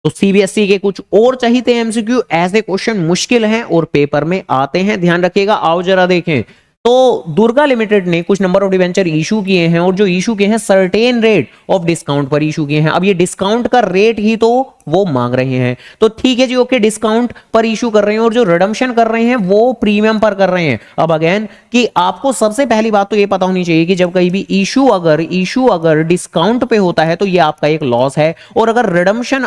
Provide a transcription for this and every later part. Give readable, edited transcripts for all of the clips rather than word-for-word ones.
तो सीबीएसई के कुछ और चाहिए एमसीक्यू, ऐसे क्वेश्चन मुश्किल हैं और पेपर में आते हैं, ध्यान रखिएगा। आओ जरा देखें। तो दुर्गा लिमिटेड ने कुछ नंबर ऑफ डिवेंचर इशू किए हैं और जो इशू किए हैं सर्टेन रेट ऑफ डिस्काउंट पर इशू किए हैं। अब ये डिस्काउंट का रेट ही तो वो मांग रहे हैं, तो ठीक है जी, ओके, डिस्काउंट पर इशू कर रहे हैं और जो रिडम्पशन कर रहे हैं वो प्रीमियम पर कर रहे हैं। अब अगेन कि आपको सबसे पहली बात तो ये पता होनी चाहिए कि जब कहीं भी इशू अगर डिस्काउंट पे होता है तो ये आपका एक लॉस है, और अगर रिडम्पशन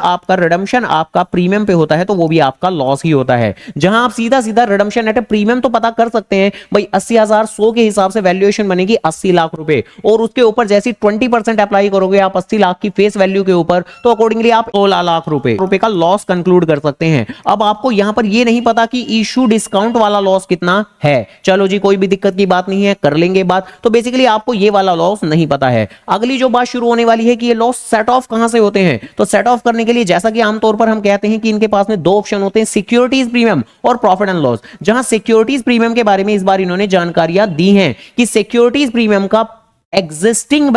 आपका प्रीमियम पे होता है तो वो भी आपका लॉस ही होता है। जहां आप सीधा सीधा रिडम्पशन एट प्रीमियम तो पता कर सकते हैं भाई, 80,000 100 के हिसाब से वैल्यूएशन बनेगी 80 लाख रुपए, और उसके ऊपर जैसी 20% अप्लाई करोगे आप 80 लाख की फेस वैल्यू के ऊपर, तो अकॉर्डिंगली आप 16 लाख रुपए का लॉस कंक्लूड कर सकते हैं। अब आपको यहां पर यह नहीं पता कि इशू डिस्काउंट वाला लॉस कितना है। चलो जी, कोई भी दिक्कत की बात नहीं है, कर लेंगे बात। तो बेसिकली आपको ये वाला लॉस नहीं पता है। अगली जो बात शुरू होने वाली है कि ये लॉस सेट ऑफ कहां से होते हैं, तो सेट ऑफ करने के लिए जैसा कि आमतौर पर हम कहते हैं कि इनके पास में दो ऑप्शन होते हैं, सिक्योरिटीज प्रीमियम और प्रॉफिट एंड लॉस। जहां सिक्योरिटीज प्रीमियम के बारे में इस बार इन्होंने जानकारियां दी हैं कि सिक्योरिटीज प्रीमियम का existing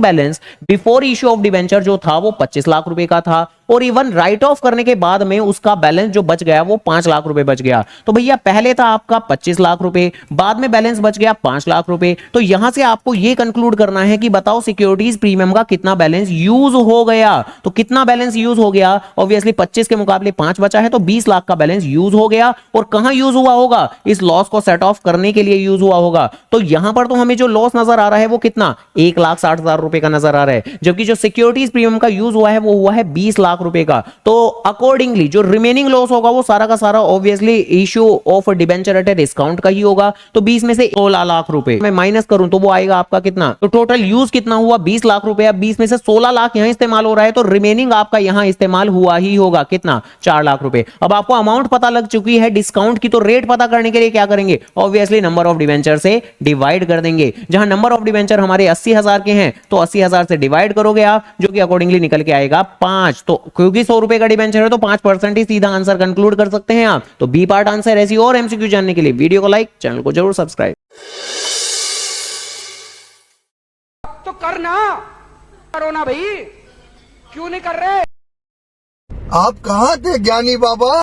balance before issue of debenture जो था वो 25 लाख रुपए का था, और इवन राइट ऑफ करने के बाद में उसका बैलेंस जो बच गया वो 5 लाख रुपए बच गया। तो भैया पहले था आपका 25 लाख रुपए, बाद में बैलेंस बच गया 5 लाख रुपए। तो यहां से आपको यह कंक्लूड करना है कि बताओ सिक्योरिटीज प्रीमियम का कितना बैलेंस यूज हो गया। तो कितना बैलेंस यूज हो गया, ऑब्वियसली 25 के मुकाबले 5 बचा है तो 20 लाख का बैलेंस यूज हो गया। और कहां यूज हुआ होगा, इस लॉस को सेट ऑफ करने के लिए यूज हुआ होगा। तो यहां पर तो हमें जो लॉस नजर आ रहा है वो कितना, 1,60,000 रुपए का नजर आ रहा है, जबकि जो सिक्योरिटीज प्रीमियम का यूज हुआ है वो हुआ है 20 लाख रुपए का। तो अकॉर्डिंगली जो रिमेनिंग लॉस होगा वो सारा का सारा obviously issue of debenture at discount का ही होगा। तो 20 में से 16 लाख रुपए मैं माइनस करूं तो वो आएगा आपका कितना, तो टोटल यूज कितना हुआ 20 लाख रुपए। अब 20 में से 16 लाख यहां इस्तेमाल हो रहा है तो रिमेनिंग आपका यहां इस्तेमाल हुआ ही होगा कितना, 4 लाख रुपए। अब आपको अमाउंट पता लग चुकी है डिस्काउंट की, तो रेट पता करने के लिए क्या करेंगे, ऑब्वियसली नंबर ऑफ डिबेंचर से डिवाइड कर देंगे। जहां नंबर ऑफ डिबेंचर हमारे 80,000 के हैं तो 80,000 से डिवाइड करोगे आप, जो कि अकॉर्डिंगली निकल के आएगा 5। तो क्योंकि 100 रुपए का डिबेंचर है तो 5% ही सीधा आंसर कंक्लूड कर सकते हैं आप। तो बी पार्ट आंसर। ऐसी और एमसीक्यू जानने के लिए वीडियो को लाइक, चैनल को जरूर सब्सक्राइब तो करना, करो ना भाई, क्यों नहीं कर रहे। आप कहाँ थे ज्ञानी बाबा?